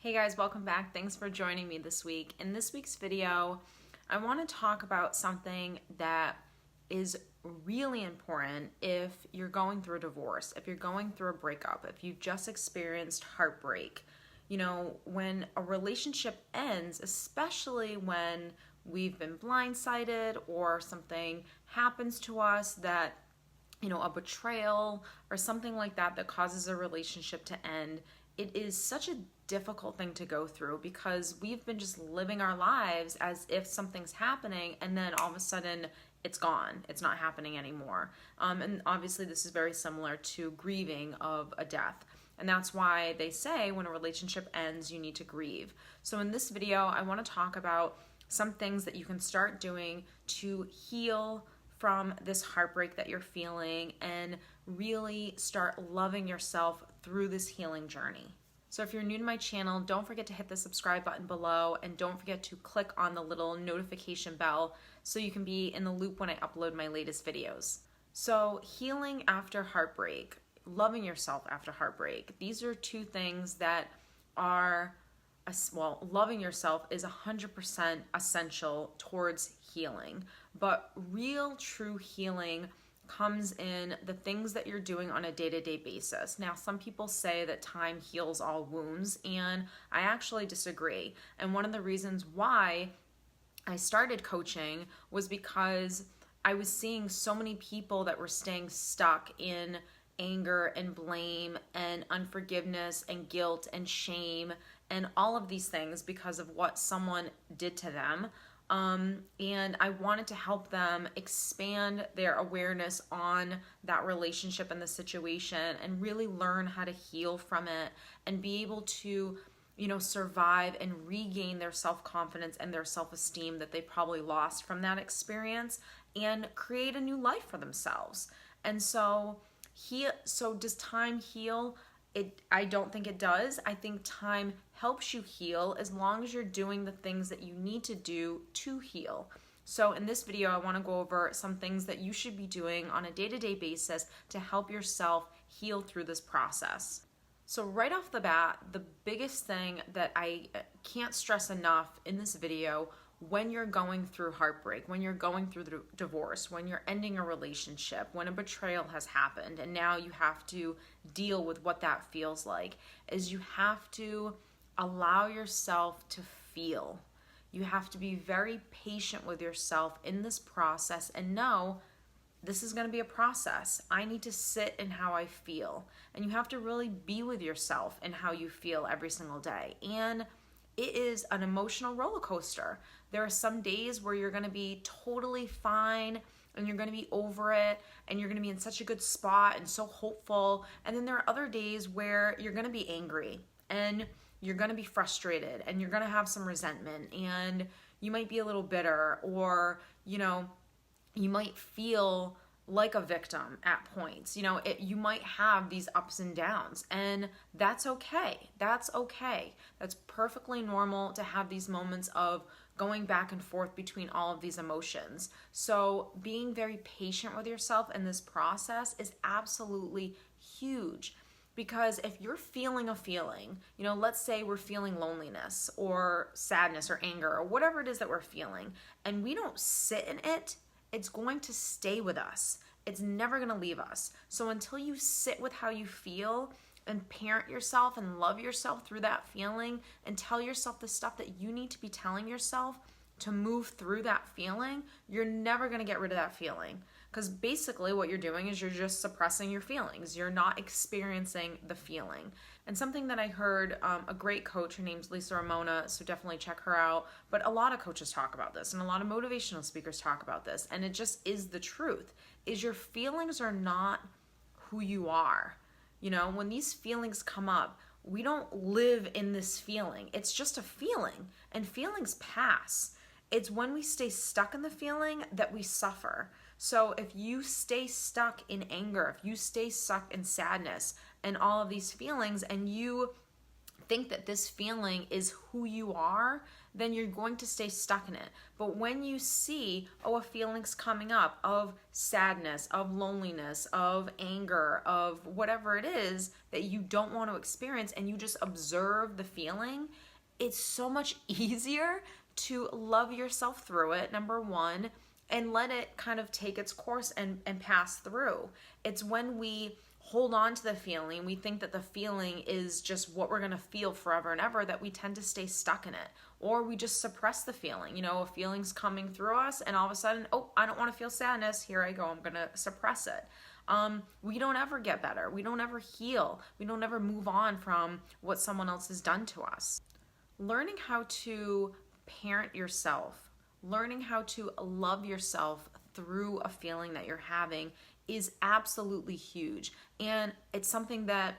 Hey guys, welcome back. Thanks for joining me this week. In this week's video, I want to talk about something that is really important if you're going through a divorce, if you're going through a breakup, if you've just experienced heartbreak. You know, when a relationship ends, especially when we've been blindsided or something happens to us that, a betrayal or something like that that causes a relationship to end, it is such a difficult thing to go through because we've been just living our lives as if something's happening and then all of a sudden it's gone. It's not happening anymore. And obviously this is very similar to grieving of a death. And that's why they say when a relationship ends, you need to grieve. So in this video, I want to talk about some things that you can start doing to heal from this heartbreak that you're feeling and really start loving yourself through this healing journey. So if you're new to my channel, don't forget to hit the subscribe button below and don't forget to click on the little notification bell so you can be in the loop when I upload my latest videos. So healing after heartbreak, loving yourself after heartbreak, these are two things that are, loving yourself is 100% essential towards healing, but real true healing comes in the things that you're doing on a day-to-day basis. Now, some people say that time heals all wounds, and I actually disagree. And one of the reasons why I started coaching was because I was seeing so many people that were staying stuck in anger and blame and unforgiveness and guilt and shame and all of these things because of what someone did to them. And I wanted to help them expand their awareness on that relationship and the situation and really learn how to heal from it and be able to, survive and regain their self-confidence and their self-esteem that they probably lost from that experience and create a new life for themselves. And so does time heal? I don't think it does. I think time helps you heal as long as you're doing the things that you need to do to heal. So in this video, I want to go over some things that you should be doing on a day-to-day basis to help yourself heal through this process. So right off the bat, the biggest thing that I can't stress enough in this video, when you're going through heartbreak, when you're going through the divorce, when you're ending a relationship, when a betrayal has happened, and now you have to deal with what that feels like, is you have to allow yourself to feel. You have to be very patient with yourself in this process and know this is going to be a process. I need to sit in how I feel. And you have to really be with yourself and how you feel every single day. And it is an emotional roller coaster. There are some days where you're going to be totally fine and you're going to be over it and you're going to be in such a good spot and so hopeful. And then there are other days where you're going to be angry and you're going to be frustrated and you're going to have some resentment and you might be a little bitter or, you might feel like a victim at points. You might have these ups and downs, and that's okay. That's okay. That's perfectly normal to have these moments of going back and forth between all of these emotions. So being very patient with yourself in this process is absolutely huge. Because if you're feeling a feeling, let's say we're feeling loneliness or sadness or anger or whatever it is that we're feeling, and we don't sit in it, it's going to stay with us. It's never going to leave us. So until you sit with how you feel and parent yourself and love yourself through that feeling and tell yourself the stuff that you need to be telling yourself to move through that feeling, you're never going to get rid of that feeling. Because basically what you're doing is you're just suppressing your feelings. You're not experiencing the feeling. And something that I heard, a great coach, her name's Lisa Ramona, so definitely check her out. But a lot of coaches talk about this and a lot of motivational speakers talk about this. And it just is the truth, is your feelings are not who you are. When these feelings come up, we don't live in this feeling. It's just a feeling and feelings pass. It's when we stay stuck in the feeling that we suffer. So if you stay stuck in anger, if you stay stuck in sadness and all of these feelings and you think that this feeling is who you are, then you're going to stay stuck in it. But when you see, a feeling's coming up of sadness, of loneliness, of anger, of whatever it is that you don't want to experience, and you just observe the feeling, it's so much easier to love yourself through it, number one, and let it kind of take its course and pass through. It's when we hold on to the feeling, we think that the feeling is just what we're going to feel forever and ever, that we tend to stay stuck in it. Or we just suppress the feeling. A feeling's coming through us, and all of a sudden, I don't want to feel sadness. Here I go. I'm going to suppress it. We don't ever get better. We don't ever heal. We don't ever move on from what someone else has done to us. Learning how to parent yourself, learning how to love yourself through a feeling that you're having is absolutely huge. And it's something that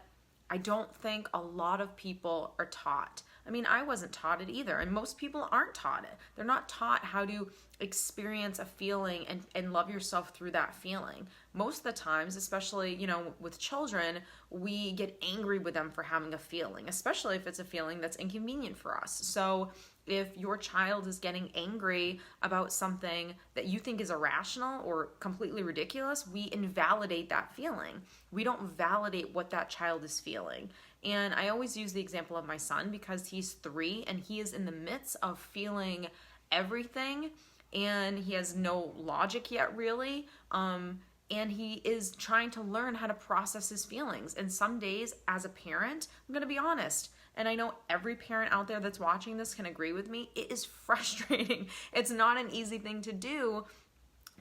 I don't think a lot of people are taught. I mean, I wasn't taught it either, and most people aren't taught it. They're not taught how to experience a feeling and love yourself through that feeling. Most of the times, especially, with children, we get angry with them for having a feeling, especially if it's a feeling that's inconvenient for us. So if your child is getting angry about something that you think is irrational or completely ridiculous, we invalidate that feeling. We don't validate what that child is feeling. And I always use the example of my son because he's 3 and he is in the midst of feeling everything, and he has no logic yet, really. And he is trying to learn how to process his feelings. And some days, as a parent, I'm going to be honest, and I know every parent out there that's watching this can agree with me, it is frustrating. It's not an easy thing to do,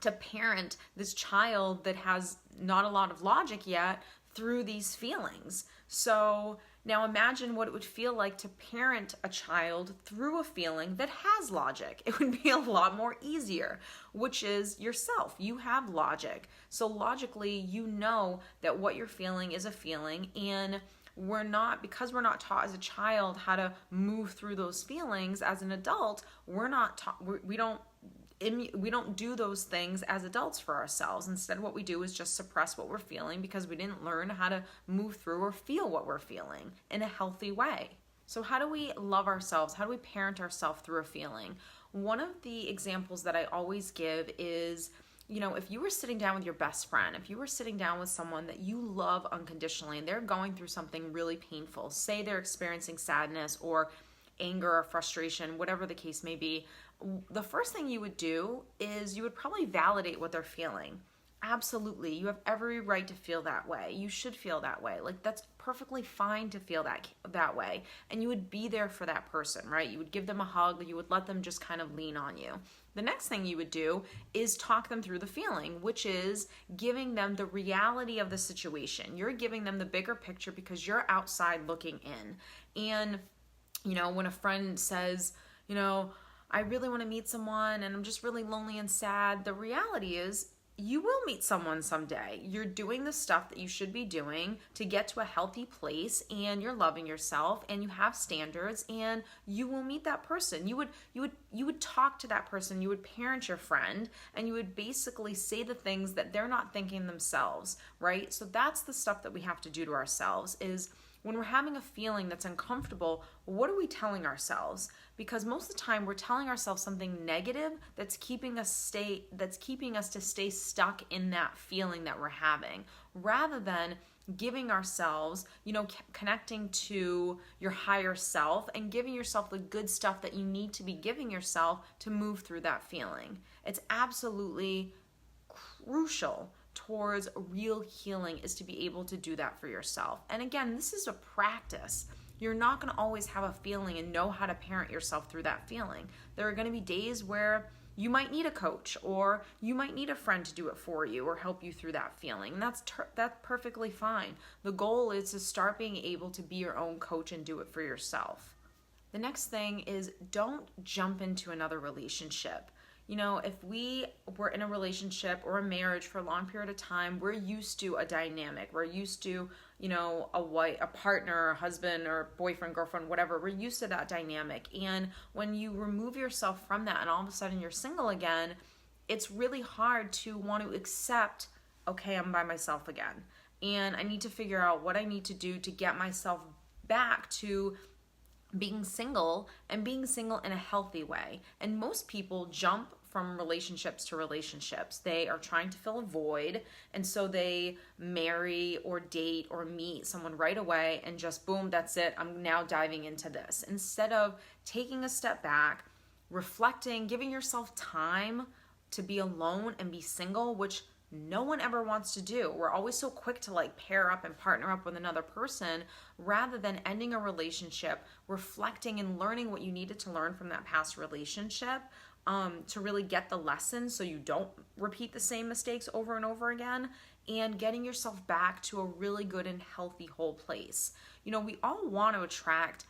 to parent this child that has not a lot of logic yet through these feelings. So now imagine what it would feel like to parent a child through a feeling that has logic. It would be a lot more easier, which is yourself. You have logic. So logically, you know that what you're feeling is a feeling, and because we're not taught as a child how to move through those feelings as an adult, we're not taught, we don't do those things as adults for ourselves. Instead, what we do is just suppress what we're feeling because we didn't learn how to move through or feel what we're feeling in a healthy way. So how do we love ourselves? How do we parent ourselves through a feeling? One of the examples that I always give is, if you were sitting down with your best friend, if you were sitting down with someone that you love unconditionally and they're going through something really painful, say they're experiencing sadness or anger or frustration, whatever the case may be, the first thing you would do is you would probably validate what they're feeling. Absolutely. You have every right to feel that way. You should feel that way. Like, that's perfectly fine to feel that way. And you would be there for that person, right? You would give them a hug. You would let them just kind of lean on you. The next thing you would do is talk them through the feeling, which is giving them the reality of the situation. You're giving them the bigger picture because you're outside looking in. And, when a friend says, I really want to meet someone and I'm just really lonely and sad, the reality is you will meet someone someday. You're doing the stuff that you should be doing to get to a healthy place, and you're loving yourself, and you have standards, and you will meet that person. You would talk to that person, you would parent your friend, and you would basically say the things that they're not thinking themselves, right? So that's the stuff that we have to do to ourselves, is when we're having a feeling that's uncomfortable, what are we telling ourselves? Because most of the time we're telling ourselves something negative that's keeping us to stay stuck in that feeling that we're having, rather than giving ourselves, connecting to your higher self and giving yourself the good stuff that you need to be giving yourself to move through that feeling. It's absolutely crucial towards real healing, is to be able to do that for yourself. And again, this is a practice. You're not going to always have a feeling and know how to parent yourself through that feeling. There are going to be days where you might need a coach, or you might need a friend to do it for you or help you through that feeling. And that's perfectly fine. The goal is to start being able to be your own coach and do it for yourself. The next thing is, don't jump into another relationship. If we were in a relationship or a marriage for a long period of time, we're used to a dynamic. We're used to, a partner, a husband or boyfriend, girlfriend, whatever. We're used to that dynamic. And when you remove yourself from that and all of a sudden you're single again, it's really hard to want to accept, okay, I'm by myself again. And I need to figure out what I need to do to get myself back to being single and being single in a healthy way. And most people jump from relationships to relationships. They are trying to fill a void, and so they marry or date or meet someone right away and just boom, that's it. I'm now diving into this. Instead of taking a step back, reflecting, giving yourself time to be alone and be single, which no one ever wants to do. We're always so quick to like pair up and partner up with another person rather than ending a relationship, reflecting and learning what you needed to learn from that past relationship to really get the lesson so you don't repeat the same mistakes over and over again, and getting yourself back to a really good and healthy whole place. You know, we all want to attract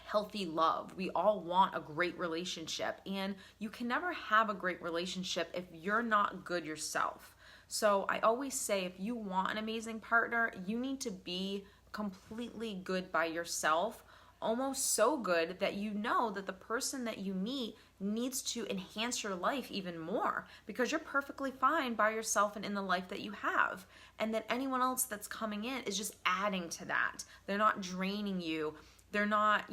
healthy love. We all want a great relationship, and you can never have a great relationship if you're not good yourself. So I always say, if you want an amazing partner, you need to be completely good by yourself, almost so good that you know that the person that you meet needs to enhance your life even more, because you're perfectly fine by yourself and in the life that you have, and that anyone else that's coming in is just adding to that. They're not draining you. They're not,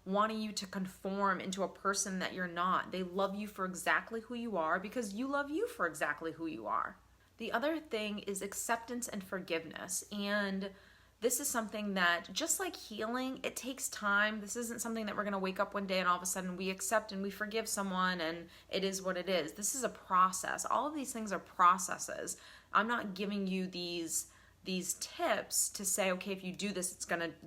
wanting you to conform into a person that you're not. They love you for exactly who you are because you love you for exactly who you are. The other thing is acceptance and forgiveness. And this is something that, just like healing, it takes time. This isn't something that we're going to wake up one day and all of a sudden we accept and we forgive someone and it is what it is. This is a process. All of these things are processes. I'm not giving you these tips to say, okay, if you do this,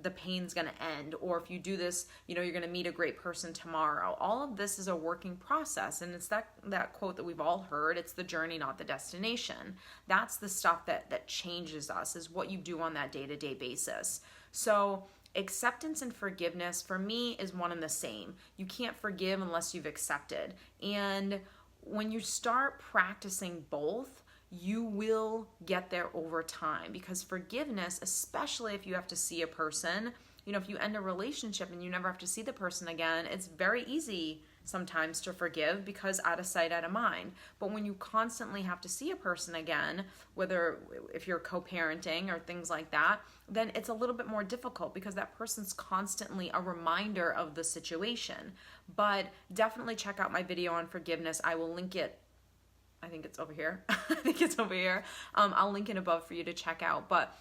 the pain's gonna end, or if you do this, you're gonna meet a great person tomorrow. All of this is a working process, and it's that quote that we've all heard, it's the journey, not the destination. That's the stuff that changes us, is what you do on that day-to-day basis. So acceptance and forgiveness for me is one and the same. You can't forgive unless you've accepted. And when you start practicing both, you will get there over time, because forgiveness, especially if you have to see a person, if you end a relationship and you never have to see the person again, it's very easy sometimes to forgive because out of sight, out of mind. But when you constantly have to see a person again, whether if you're co-parenting or things like that, then it's a little bit more difficult because that person's constantly a reminder of the situation. But definitely check out my video on forgiveness. I will link it. I think it's over here. I'll link it above for you to check out. But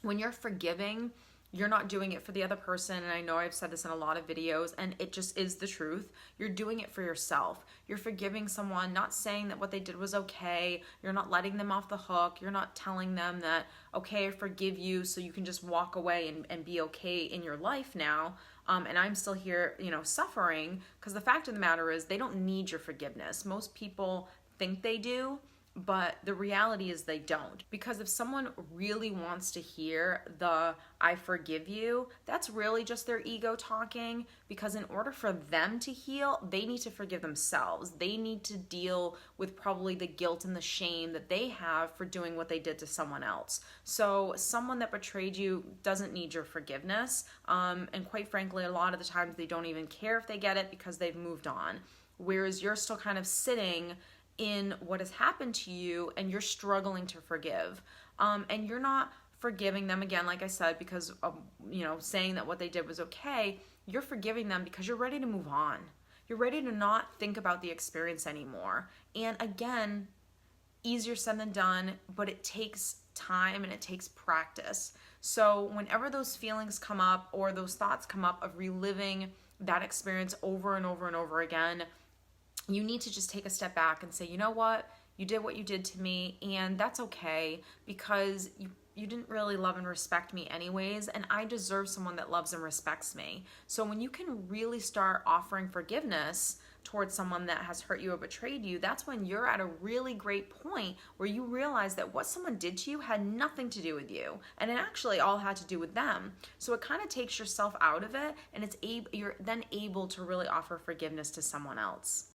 when you're forgiving, you're not doing it for the other person. And I know I've said this in a lot of videos, and it just is the truth. You're doing it for yourself. You're forgiving someone, not saying that what they did was okay. You're not letting them off the hook. You're not telling them that, okay, I forgive you, so you can just walk away and be okay in your life now. And I'm still here, suffering, because the fact of the matter is they don't need your forgiveness. Most people think they do, but the reality is they don't. Because if someone really wants to hear the "I forgive you," that's really just their ego talking, because in order for them to heal, they need to forgive themselves. They need to deal with probably the guilt and the shame that they have for doing what they did to someone else. So someone that betrayed you doesn't need your forgiveness, and quite frankly, a lot of the times they don't even care if they get it because they've moved on. Whereas you're still kind of sitting in what has happened to you and you're struggling to forgive. And you're not forgiving them, again, like I said, because of, saying that what they did was okay. You're forgiving them because you're ready to move on. You're ready to not think about the experience anymore. And again, easier said than done, but it takes time and it takes practice. So whenever those feelings come up or those thoughts come up of reliving that experience over and over and over again, you need to just take a step back and say, you know what? You did what you did to me, and that's okay, because you didn't really love and respect me anyways, and I deserve someone that loves and respects me. So when you can really start offering forgiveness towards someone that has hurt you or betrayed you, that's when you're at a really great point where you realize that what someone did to you had nothing to do with you, and it actually all had to do with them. So it kind of takes yourself out of it, and you're then able to really offer forgiveness to someone else.